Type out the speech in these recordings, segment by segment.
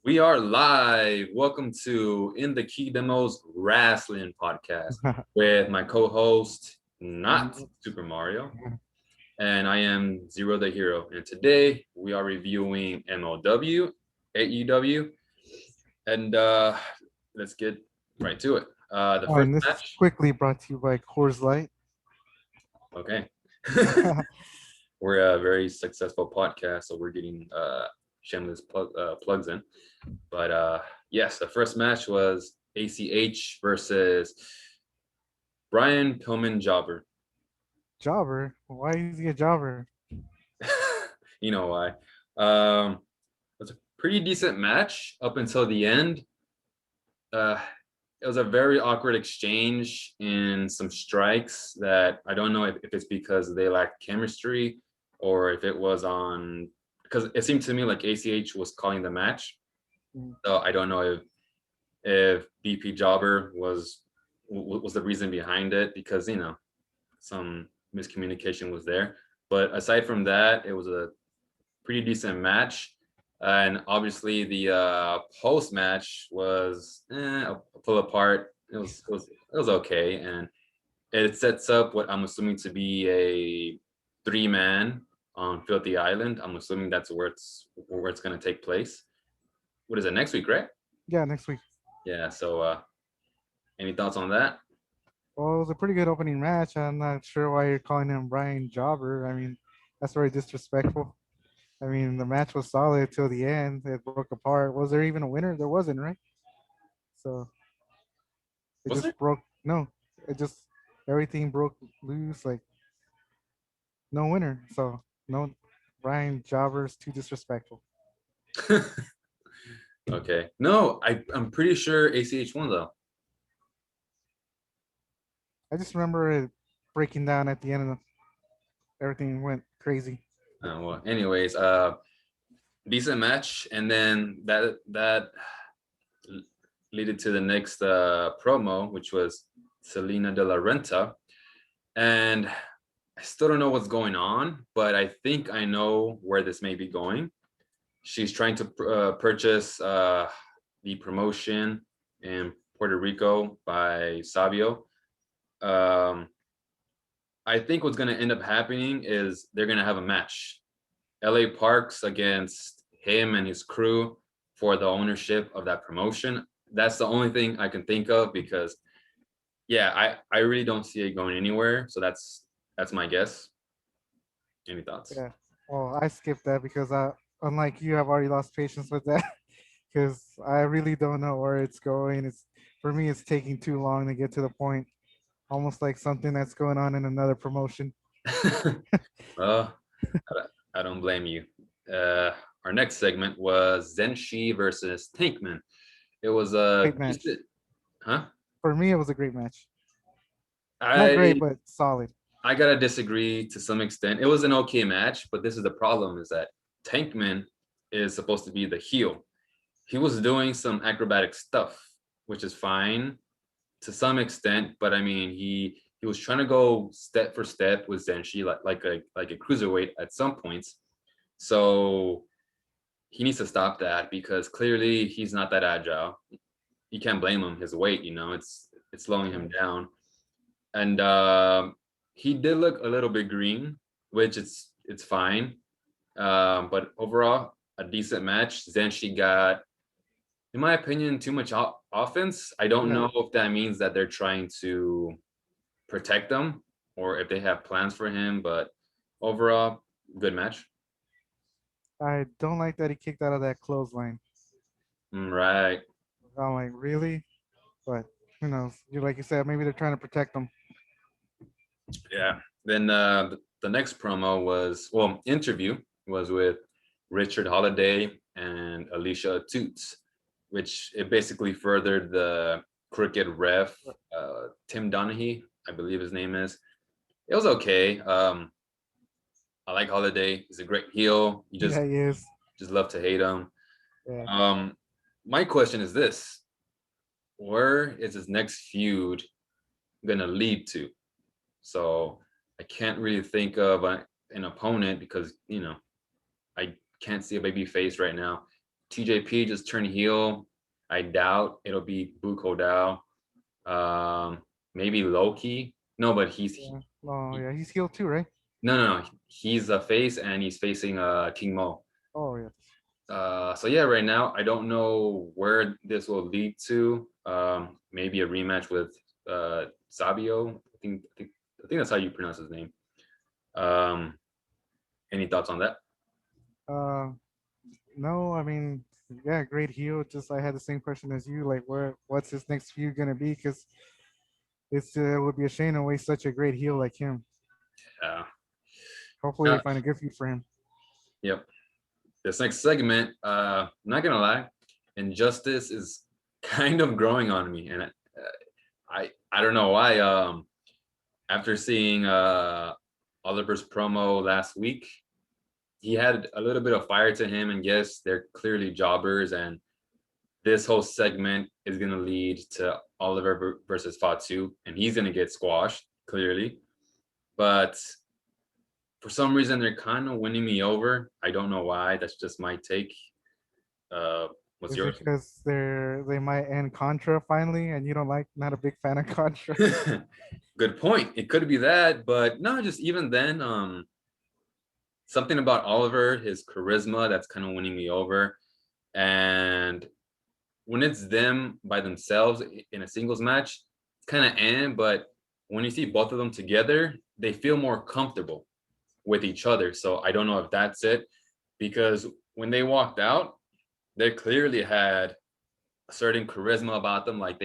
We are live. Welcome to In the Key Demos Wrasslin podcast with my co-host, not Super Mario, and I am Zero the Hero. And today we are reviewing MLW, AEW, and let's get right to it. The Oh, first and this is match. quickly brought to you by Coors Light. Okay. We're a very successful podcast, so we're getting shameless plugs in. But yes, the first match was ACH versus Brian Pillman Jobber. Jobber? Why is he a jobber? You know why. It was a pretty decent match up until the end. Uh, it was a very awkward exchange in some strikes that I don't know if it's because they lacked chemistry or if it was on because it seemed to me like ACH was calling the match. Mm. So I don't know if BP Jobber was the reason behind it because some miscommunication was there. But aside from that, it was a pretty decent match. And obviously, the post match was a pull apart. It was okay, and it sets up what I'm assuming to be a three-man on Filthy Island. I'm assuming that's where it's going to take place. What is it, next week, right? Yeah, next week. Yeah. So, any thoughts on that? Well, it was a pretty good opening match. I'm not sure why you're calling him Brian Jobber. I mean, that's very disrespectful. I mean, the match was solid till the end. It broke apart. Was there even a winner? There wasn't, right? So it Was just there? broke. No, it just everything broke loose. Like no winner. So no, Brian Jobber's too disrespectful. Okay. No, I'm pretty sure ACH won though. I just remember it breaking down at the end of everything went crazy. Well, anyways, decent match, and then that led to the next promo, which was Selena de la Renta, and I still don't know what's going on, but I think I know where this may be going. She's trying to purchase the promotion in Puerto Rico by Sabio. Um, I think what's going to end up happening is they're going to have a match. LA Parks against him and his crew for the ownership of that promotion. That's the only thing I can think of because yeah, I really don't see it going anywhere. So that's my guess. Any thoughts? Yeah. Well, I skipped that because unlike you, I've already lost patience with that because I really don't know where it's going. It's for me, it's taking too long to get to the point. Almost like something that's going on in another promotion. Well, I don't blame you. Uh, our next segment was Zenshi versus Tankman. It was a Great match. huh? For me, it was a great match. Not great, I but solid. I gotta disagree to some extent. It was an okay match, but this is the problem: is that Tankman is supposed to be the heel. He was doing some acrobatic stuff, which is fine to some extent, but I mean, he was trying to go step for step with Zenshi, like a cruiserweight at some points. So he needs to stop that because clearly he's not that agile. You can't blame him. His weight, it's slowing him down. And he did look a little bit green, which it's fine. But overall, a decent match. Zenshi got, in my opinion, too much offense. I don't Yeah. know if that means that they're trying to protect them or if they have plans for him. But overall, good match. I don't like that he kicked out of that clothesline. Right. I'm like, really? But who knows? You like you said, maybe they're trying to protect them. Yeah. Then the next promo was, well, interview was with Richard Holiday and Alicia Toots, which it basically furthered the crooked ref, Tim Donaghy, I believe his name is. It was okay. I like Holiday. He's a great heel. You just Yeah, he is. just love to hate him. Yeah. Um, my question is this: where is his next feud gonna lead to? So I can't really think of an opponent because I can't see a baby face right now. TJP just turned heel. I doubt it'll be Buko Dao. Maybe Loki. No, but Yeah. Oh he yeah, he's healed too, right? no. He's a face and he's facing King Mo. Oh yeah. So yeah, right now I don't know where this will lead to. Maybe a rematch with Sabio. I think that's how you pronounce his name. Um, any thoughts on that? Uh, no, I mean, yeah, great heel. Just I had the same question as you. Like, what's his next feud gonna be? Because it would be a shame to waste such a great heel like him. Yeah. Hopefully, they Uh, find a good feud for him. yep. This next segment, not gonna lie, Injustice is kind of growing on me, and I don't know why. After seeing Oliver's promo last week, he had a little bit of fire to him, and yes, they're clearly jobbers, and this whole segment is gonna lead to Oliver versus Fatu, and he's gonna get squashed clearly, but for some reason they're kind of winning me over. I don't know why. That's just my take. Uh, what's Is it yours? because they might end Contra finally, and you don't like not a big fan of Contra? Good point. It could be that, but no, just even then, something about Oliver, his charisma, that's kind of winning me over. And when it's them by themselves in a singles match, it's kind of but when you see both of them together, they feel more comfortable with each other. So I don't know if that's it, because when they walked out, they clearly had a certain charisma about them. Like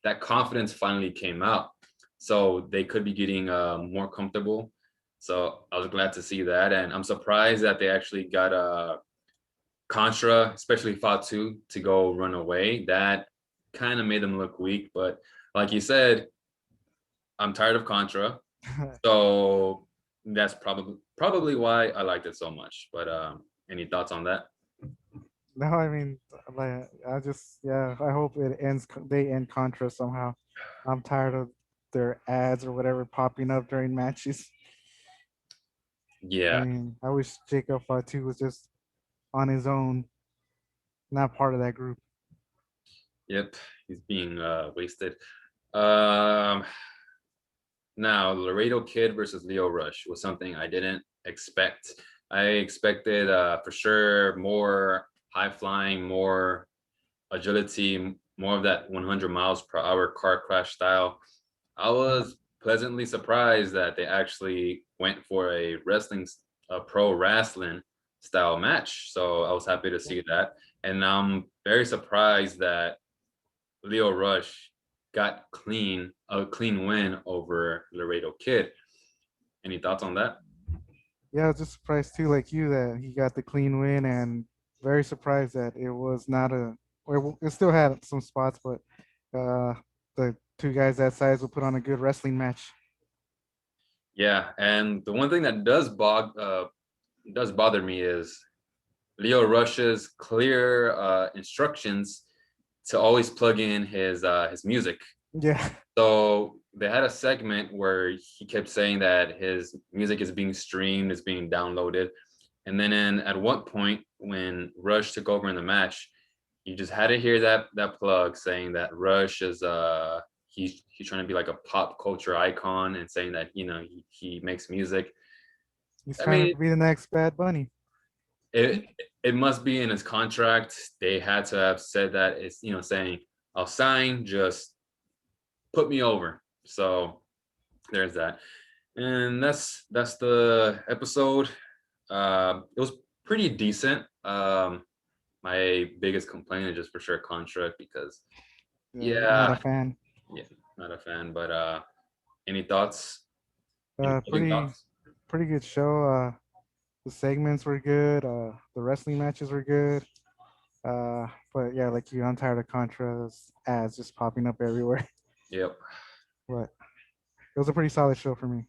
that confidence finally came out. So they could be getting more comfortable. So I was glad to see that, and I'm surprised that they actually got Contra, especially Fatu, to go run away. That kind of made them look weak. But like you said, I'm tired of Contra, so that's probably why I liked it so much. But any thoughts on that? No, I mean, like, I just, yeah, I hope it ends. They end Contra somehow. I'm tired of their ads or whatever popping up during matches. I Yeah. mean, I wish Jacob Fatu was just on his own, not part of that group. Yep. He's being wasted. Um, Now, Laredo Kid versus Leo Rush was something I didn't expect. I expected for sure more high flying, more agility, more of that 100 miles per hour car crash style. I was pleasantly surprised that they actually went for a pro wrestling style match. So I was happy to see that. And I'm very surprised that Leo Rush got a clean win over Laredo Kid. Any thoughts on that? Yeah, I was just surprised too, like you, that he got the clean win, and very surprised that it was not a. Or it still had some spots, but the two guys that size will put on a good wrestling match. Yeah, and the one thing that does bother me is Leo Rush's clear instructions to always plug in his music. Yeah, So they had a segment where he kept saying that his music is being streamed, is being downloaded, and then at one point when Rush took over in the match, you just had to hear that plug saying that Rush is he's trying to be like a pop culture icon and saying that he makes music. he's I trying mean, to be the next Bad Bunny. it it must be in his contract. They had to have said that. It's saying I'll sign, just put me over. So there's that, and that's the episode. It was pretty decent. My biggest complaint is just for sure contract because Yeah, not a yeah, fan. yeah, not a fan. But any thoughts? Any Uh, closing pretty thoughts? pretty good show. The segments were good. The wrestling matches were good. But yeah, like you, I'm tired of Contra's ads just popping up everywhere. Yep, But it was a pretty solid show for me.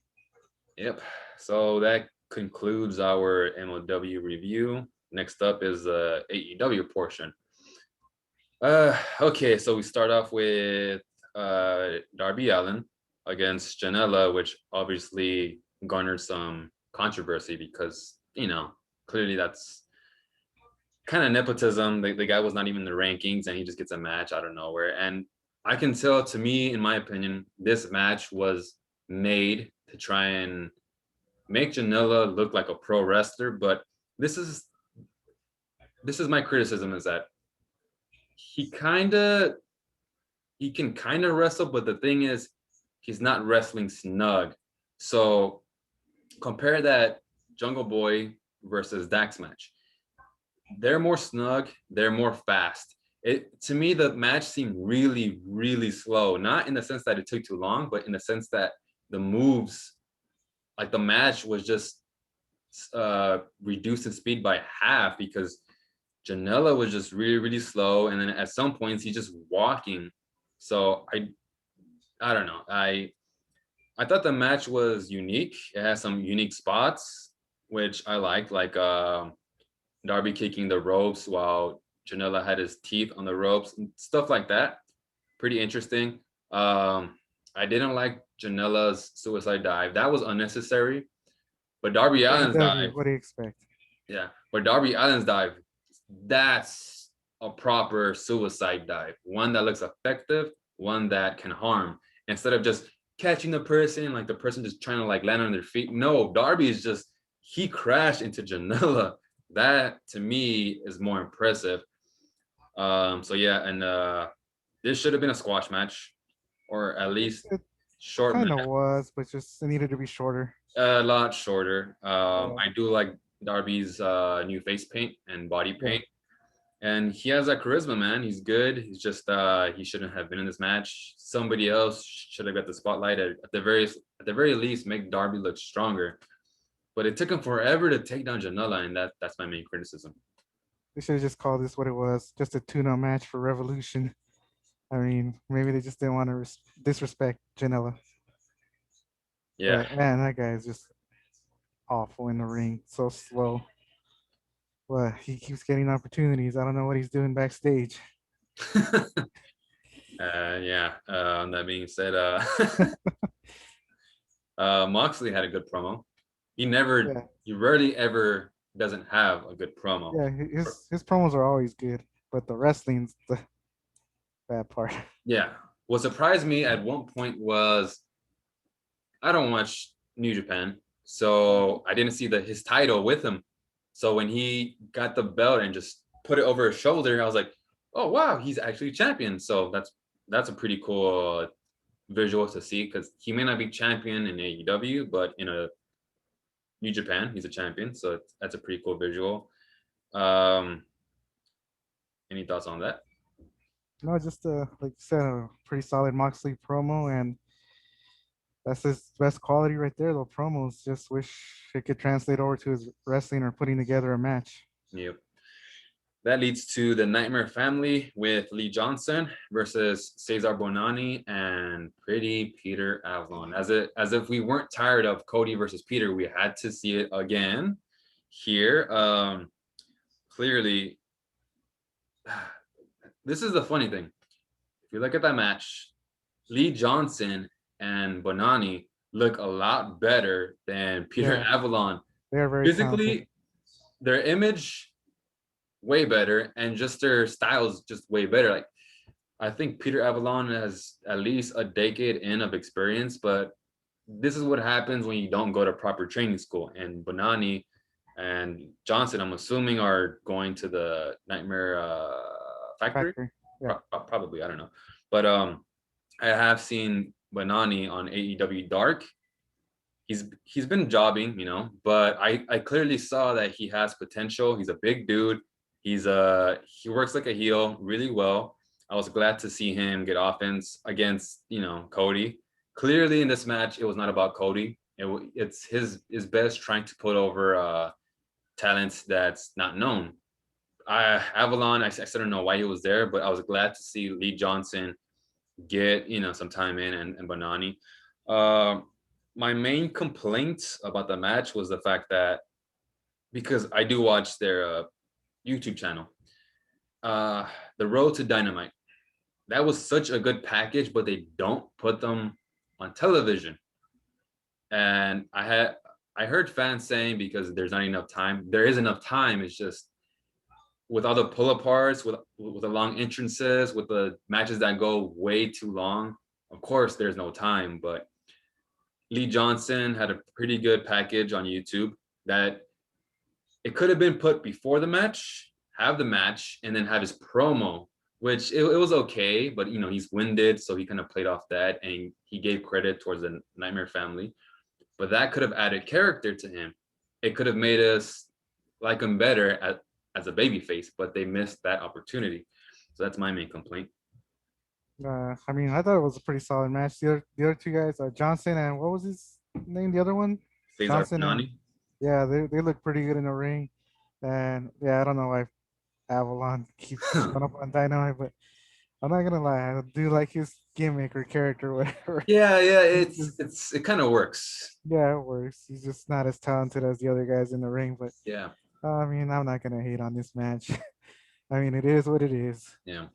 yep. So that concludes our MLW review. Next up is the AEW portion. Okay, so we start off with Darby Allin against Janella, which obviously garnered some controversy because clearly that's kind of nepotism. The guy was not even in the rankings, and he just gets a match out of nowhere. And I can tell, to me, in my opinion, this match was made to try and make Janella look like a pro wrestler. But this is this is my criticism, is that he kind of he can kind of wrestle, but the thing is, he's not wrestling snug. So compare that Jungle Boy versus Dax match. They're more snug, they're more fast. It, to me, the match seemed really, really slow. Not in the sense that it took too long, but in the sense that the moves, like the match was just reduced in speed by half, because Janella was just really, really slow, and then at some points he's just walking. So I don't know. I thought the match was unique. It has some unique spots, which I liked, like Darby kicking the ropes while Janella had his teeth on the ropes and stuff like that. Pretty interesting. I didn't like Janella's suicide dive. That was unnecessary. But Darby Allin's AEW, dive, what do you expect? yeah. But Darby Allin's dive, that's a proper suicide dive. One that looks effective, one that can harm. Instead of just catching the person, like the person just trying to like land on their feet. No, Darby is just, he crashed into Janella. That to me is more impressive. So yeah, and this should have been a squash match, or at least It short kind match, of was, but just it needed to be shorter. a lot shorter. Yeah, I do like Darby's new face paint and body yeah. paint, and he has that charisma, man. He's good. He's just he shouldn't have been in this match. Somebody else should have got the spotlight. At the very least, make Darby look stronger. But it took him forever to take down Janela, and that's my main criticism. They should have just called this what it was, just a tune-up match for Revolution. I mean, maybe they just didn't want to disrespect Janela. Yeah. But man, that guy is just awful in the ring, so slow. But he keeps getting opportunities. I don't know what he's doing backstage. Yeah. That being said, Moxley had a good promo. Yeah, He rarely ever doesn't have a good promo. yeah. His promos are always good, but the wrestling's the bad part. Yeah. What surprised me at one point was, I don't watch New Japan, so I didn't see his title with him. So when he got the belt and just put it over his shoulder, I was like, oh wow, he's actually champion. So that's a pretty cool visual to see, because he may not be champion in AEW, but in a New Japan, he's a champion. So that's a pretty cool visual. Um, any thoughts on that? No, just like you said, a pretty solid Moxley promo, and that's his best quality right there. The promos. Just wish it could translate over to his wrestling or putting together a match. Yep. That leads to the Nightmare Family with Lee Johnson versus Cesar Bonani and Pretty Peter Avalon. As if we weren't tired of Cody versus Peter, we had to see it again here. Clearly, this is the funny thing. If you look at that match, Lee Johnson and Bonani look a lot better than Peter Yeah, Avalon. they are very talented. Physically, their image way better, and just their styles just way better. Like, I think Peter Avalon has at least a decade in of experience, but this is what happens when you don't go to proper training school. And Bonani and Johnson, I'm assuming, are going to the Nightmare Factory. Factory. Yeah, Probably, I don't know, but I have seen Bonani on AEW Dark. He's been jobbing, but I clearly saw that he has potential. He's a big dude. He works like a heel really well. I was glad to see him get offense against Cody. Clearly in this match, it was not about Cody. It's his best trying to put over talents that's not known. Avalon, I still don't know why he was there, but I was glad to see Lee Johnson get some time in, and Bonani. My main complaint about the match was the fact that, because I do watch their YouTube channel, the Road to Dynamite. That was such a good package, but they don't put them on television. And I heard fans saying because there's not enough time. There is enough time. It's just with all the pull aparts, with the long entrances, with the matches that go way too long. Of course, there's no time, but Lee Johnson had a pretty good package on YouTube that it could have been put before the match, have the match, and then have his promo, which it was okay, but you know, he's winded, so he kind of played off that and he gave credit towards the Nightmare family. But that could have added character to him. It could have made us like him better as a babyface, but they missed that opportunity. So that's my main complaint. I mean, I thought it was a pretty solid match. The other two guys, Johnson and what was his name? The other one, Cesar Johnson and Pinani. yeah, they look pretty good in the ring. And yeah, I don't know why Avalon keeps showing up on Dynamite, but I'm not gonna lie, I do like his gimmick or character, whatever. Yeah, He's just, it kind of works. yeah, it works. He's just not as talented as the other guys in the ring, but Yeah, I mean, I'm not gonna hate on this match. I mean, it is what it is. yeah.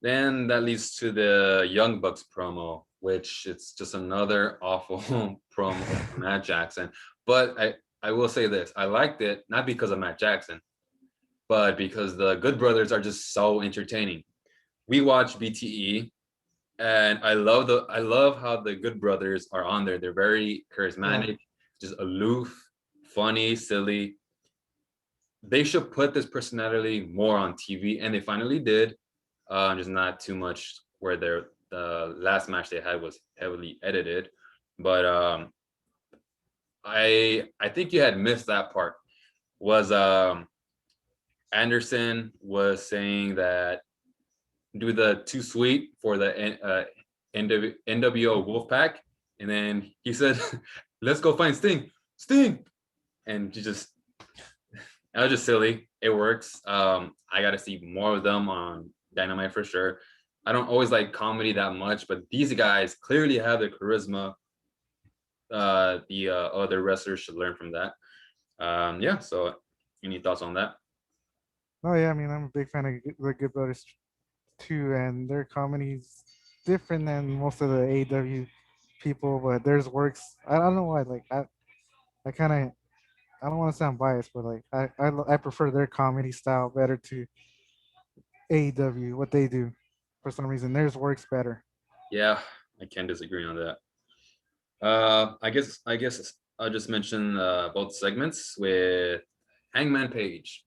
Then that leads to the Young Bucks promo, which it's just another awful promo from Matt Jackson. But I will say this, I liked it not because of Matt Jackson, but because the Good Brothers are just so entertaining. We watch BTE, and I love how the Good Brothers are on there. They're very Yeah. charismatic, just aloof, funny, silly. They should put this personality more on TV, and they finally did. Just not too much where the last match they had was heavily edited, but I think you had missed that part. Was Anderson was saying that do the too sweet for the NWO Wolfpack, and then he said, "Let's go find Sting," and he just that was just silly. It works. I got to see more of them on Dynamite for sure. I don't always like comedy that much, but these guys clearly have the charisma. The other wrestlers should learn from that. Yeah. So, any thoughts on that? Oh yeah, I mean, I'm a big fan of the Good Brothers too, and their comedy's different than most of the AEW people, but theirs works. I don't know why. Like I kind of, I don't want to sound biased, but like I prefer their comedy style better to AEW. What they do, for some reason, theirs works better. Yeah, I can't disagree on that. I guess I'll just mention both segments with Hangman Page.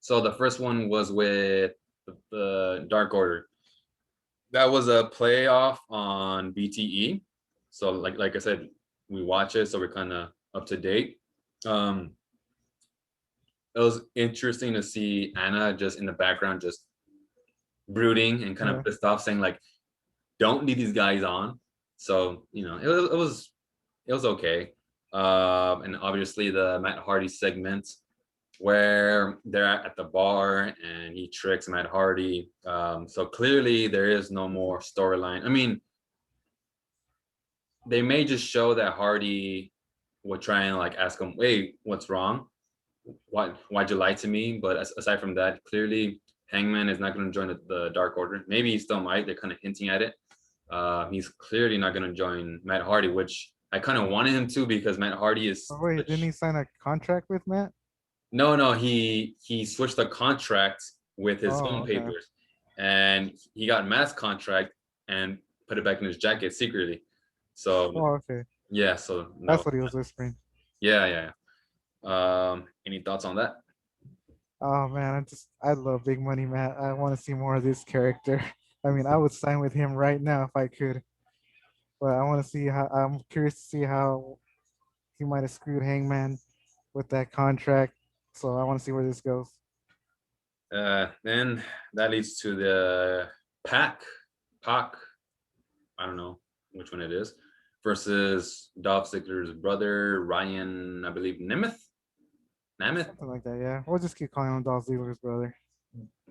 So the first one was with the Dark Order. That was a playoff on BTE. So like I said, we watch it, so we're kind of up to date. Um, it was interesting to see Anna just in the background, just brooding and kind of Yeah, pissed off, saying like, "Don't lead these guys on." So you know, it was okay. And obviously the Matt Hardy segment where they're at the bar and he tricks Matt Hardy. So clearly there is no more storyline. I mean, they may just show that Hardy would try and like ask him, "Wait, what's wrong? Why'd you lie to me?" But aside from that, clearly Hangman is not going to join the Dark Order. Maybe he still might. They're kind of hinting at it. He's clearly not going to join Matt Hardy, which I kind of wanted him to because Matt Hardy is oh wait, didn't such. he sign a contract with Matt? No, he switched the contract with his own Oh, okay. papers, and he got Matt's contract and put it back in his jacket secretly. So Oh, okay. yeah, so That's no, what he was whispering. yeah. Any thoughts on that? Oh man, I love Big Money Matt. I want to see more of this character. I mean, I would sign with him right now if I could. But I want to see how. I'm curious to see how he might have screwed Hangman with that contract. So I want to see where this goes. Then that leads to the Pac, I don't know which one it is, versus Dolph Ziggler's brother Ryan, I believe Nemeth. Something like that. Yeah, we'll just keep calling him Dolph Ziggler's brother.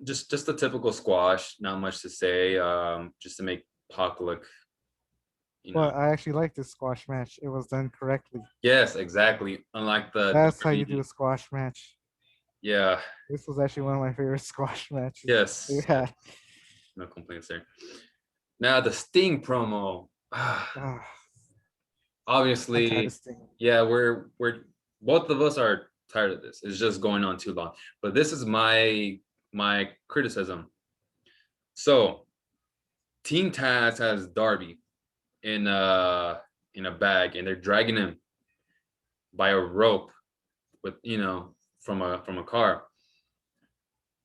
Just a typical squash, not much to say. Just to make Pac look, you know. But I actually like this squash match. It was done correctly. Yes, exactly. Unlike the That's how you do a Darby, squash match. yeah, This was actually one of my favorite squash matches we yes, had. no complaints there. Now the Sting promo. Ah, I'm tired of Obviously, Sting. yeah, we're both of us are tired of this. It's just going on too long. But this is my my criticism. So Team Taz has Darby in a bag, and they're dragging him by a rope with from a car,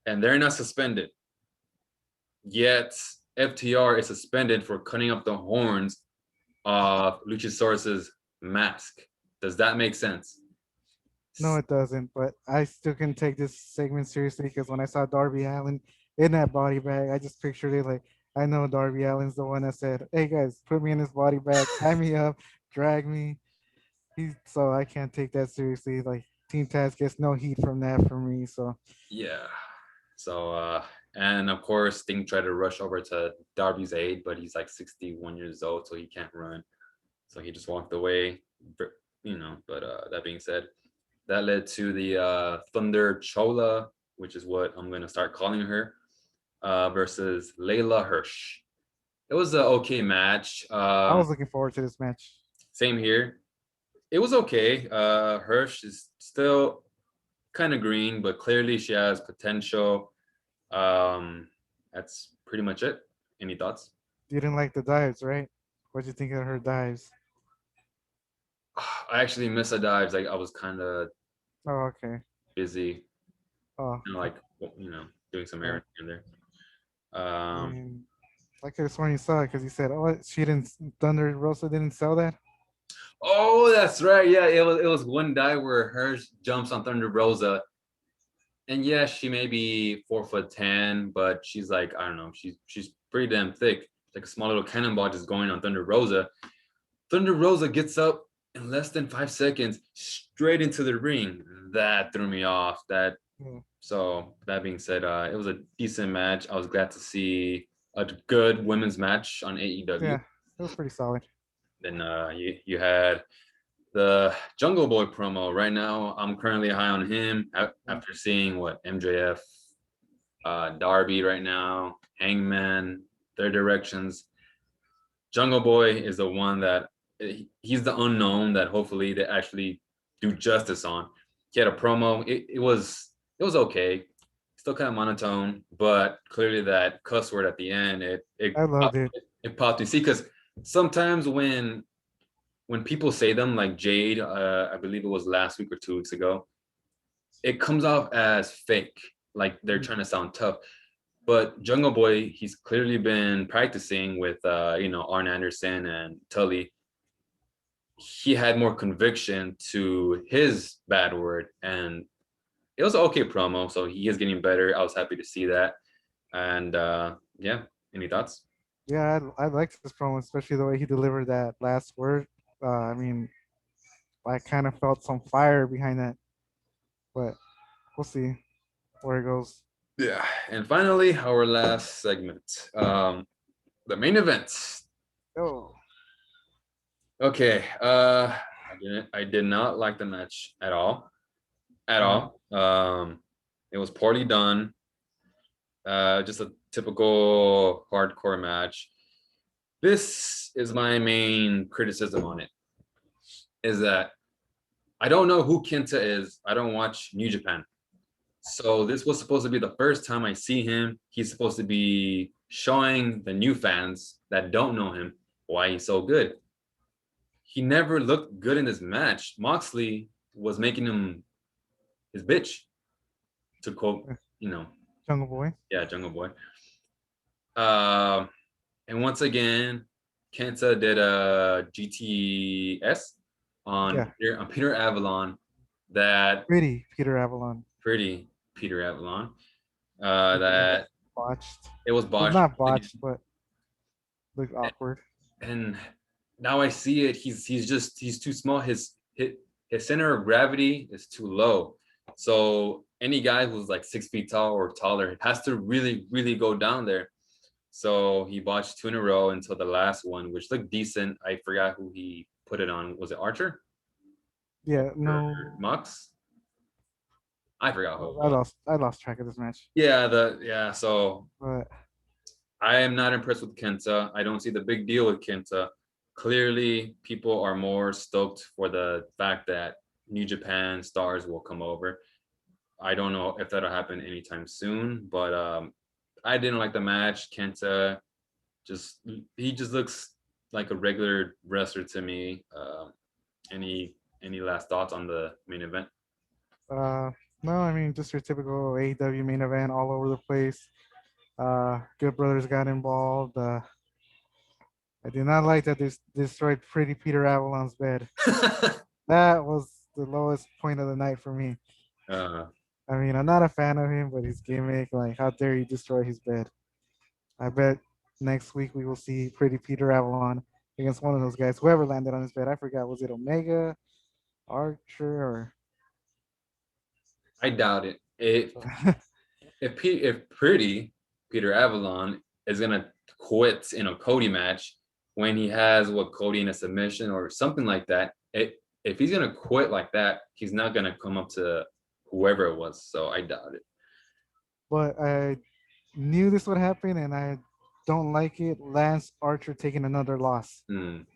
and they're not suspended. Yet FTR is suspended for cutting up the horns of Luchasaurus's mask. Does that make sense? No, it doesn't. But I still can take this segment seriously because when I saw Darby Allin in that body bag, I just pictured it like I know Darby Allin's the one that said, "Hey guys, put me in this body bag, tie me up, drag me." So I can't take that seriously. Like Team Taz gets no heat from that for me. So Yeah. So and of course Sting tried to rush over to Darby's aid, but he's like 61 years old, so he can't run. So he just walked away. But that being said, that led to the Thunder Chola, which is what I'm gonna start calling her, versus Layla Hersh. It was an okay match. I was looking forward to this match. Same here. It was okay. Hersh is still kind of green, but clearly she has potential. That's pretty much it. Any thoughts? You didn't like the dives, right? What'd you think of her dives? I actually missed the dives. Like I was kind of Oh, okay. busy, Oh, like doing some yeah. errands in there. I Um, mean, I could have sworn you saw it because you said, "Oh, she didn't." Thunder Rosa didn't sell that. oh, that's right. Yeah, it was one dive where Hersh jumps on Thunder Rosa, and yeah, she may be 4'10", but she's like I don't know. She's pretty damn thick. Like a small little cannonball just going on Thunder Rosa. Thunder Rosa gets up in less than 5 seconds, straight into the ring. That threw me off. Yeah, So that being said, it was a decent match. I was glad to see a good women's match on AEW. yeah, it was pretty solid. Then you had the Jungle Boy promo. Right now, I'm currently high on him after seeing what MJF, Darby right now, Hangman, their directions. Jungle Boy is the one that he's the unknown that hopefully they actually do justice on. He had a promo. It was okay. Still kind of monotone, but clearly that cuss word at the end I loved it. it popped. You see, because sometimes when people say them like Jade, I believe it was last week or 2 weeks ago, it comes off as fake, like they're Mm, trying to sound tough. But Jungle Boy, he's clearly been practicing with Arn Anderson and Tully. He had more conviction to his bad word, and it was an okay promo. So he is getting better. I was happy to see that. And yeah, any thoughts? Yeah, I liked this promo, especially the way he delivered that last word. I mean, I kind of felt some fire behind that, but we'll see where it goes. Yeah. And finally, our last segment, the main event. Oh, Okay. I did not like the match at all. At yeah, all. It was poorly done. Just a typical hardcore match. This is my main criticism on it. Is that I don't know who Kinta is. I don't watch New Japan. So this was supposed to be the first time I see him. He's supposed to be showing the new fans that don't know him why he's so good. He never looked good in this match. Moxley was making him his bitch, to quote, yeah, you know, Jungle Boy. yeah, Jungle Boy. Um, and once again, Kenta did a GTS Yeah, on Peter Avalon. That pretty Peter Avalon. pretty Peter Avalon. Looked That botched. it was Well, botched not botched, but looked awkward. and now I see it. He's too small. His center of gravity is too low. So any guy who's like 6 feet tall or taller has to really, really go down there. So he botched two in a row until the last one, which looked decent. I forgot who he put it on. Was it Archer Yeah, or no, Mux? I forgot who it I was. lost track of this match. Yeah. So But I am not impressed with Kenta. I don't see the big deal with Kenta. Clearly, people are more stoked for the fact that New Japan stars will come over. I don't know if that'll happen anytime soon, but I didn't like the match. Kenta just he just looks like a regular wrestler to me. Any last thoughts on the main event? Uh, no, I mean just your typical AEW main event all over the place. Good Brothers got involved. I did not like that this destroyed Pretty Peter Avalon's bed. That was the lowest point of the night for me. uh, I mean, I'm not a fan of him, but his gimmick, like, how dare you destroy his bed? I bet next week we will see Pretty Peter Avalon against one of those guys, whoever landed on his bed. I forgot, was it Omega, Archer, or I doubt it. If Pretty Peter Avalon is gonna quit in a Cody match when he has what Cody in a submission or something like that, if he's gonna quit like that, he's not gonna come up to whoever it was. So I doubt it. but I knew this would happen, and I don't like it. Lance Archer taking another loss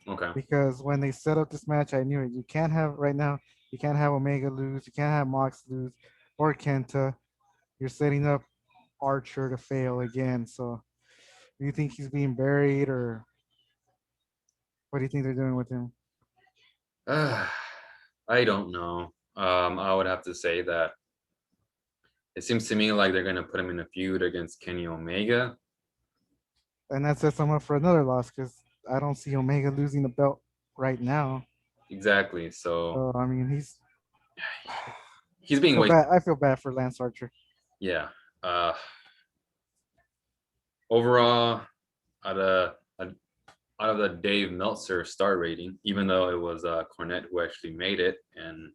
Okay. because when they set up this match, I knew it. You can't have right now. You can't have Omega lose. You can't have Mox lose or Kenta. You're setting up Archer to fail again. So, do you think he's being buried, or what do you think they're doing with him? I don't know. I would have to say that it seems to me like they're gonna put him in a feud against Kenny Omega. And that sets him up for another loss because I don't see Omega losing the belt right now. Exactly. So So I mean, he's being feel wasted. bad. I feel bad for Lance Archer. Yeah. Uh, Overall, out of out of the Dave Meltzer star rating, even though it was Cornette who actually made it and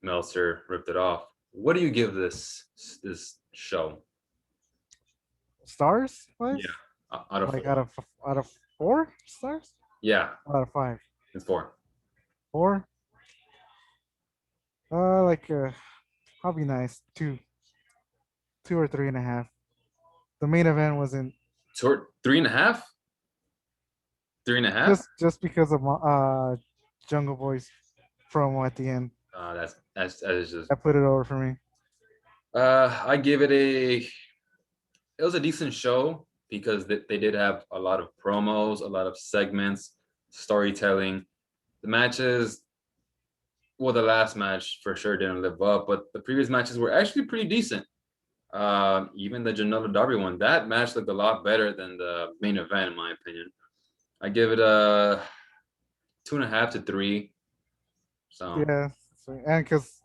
Meltzer ripped it off. What do you give this show? Stars Yeah, wise, out of like four. out of 4 stars, Yeah, out of 5, it's four. 4. Like I'll be nice. 2 or 3.5. The main event wasn't So 3.5, 3.5. just because of Jungle Boy's promo at the end. That is just. That put it over for me. I give it a. It was a decent show because they did have a lot of promos, a lot of segments, storytelling. The matches, well, the last match for sure didn't live up, but the previous matches were actually pretty decent. Even the Janella Darby one, that match looked a lot better than the main event, in my opinion. I give it a 2.5 to 3. So Yeah, and because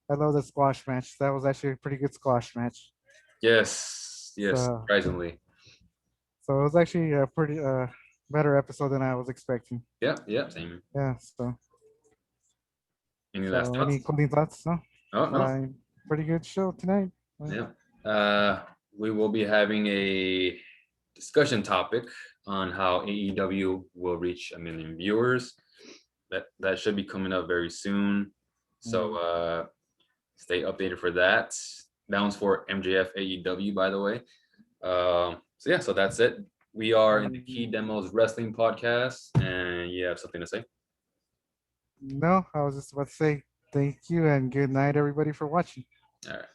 I love the squash match. That was actually a pretty good squash match. yes, So surprisingly, so it was actually a pretty better episode than I was expecting. yeah, same. Yeah. So Any last so any thoughts? closing thoughts? No. Oh no, Uh, Pretty good show tonight. yeah. We will be having a discussion topic on how AEW will reach 1 million viewers. That should be coming up very soon. So stay updated for that. That one's for MJF AEW, by the way. So yeah, so that's it. We are in the Key Demos Wrestling Podcast, and you have something to say? No, I was just about to say thank you and good night, everybody, for watching. All right.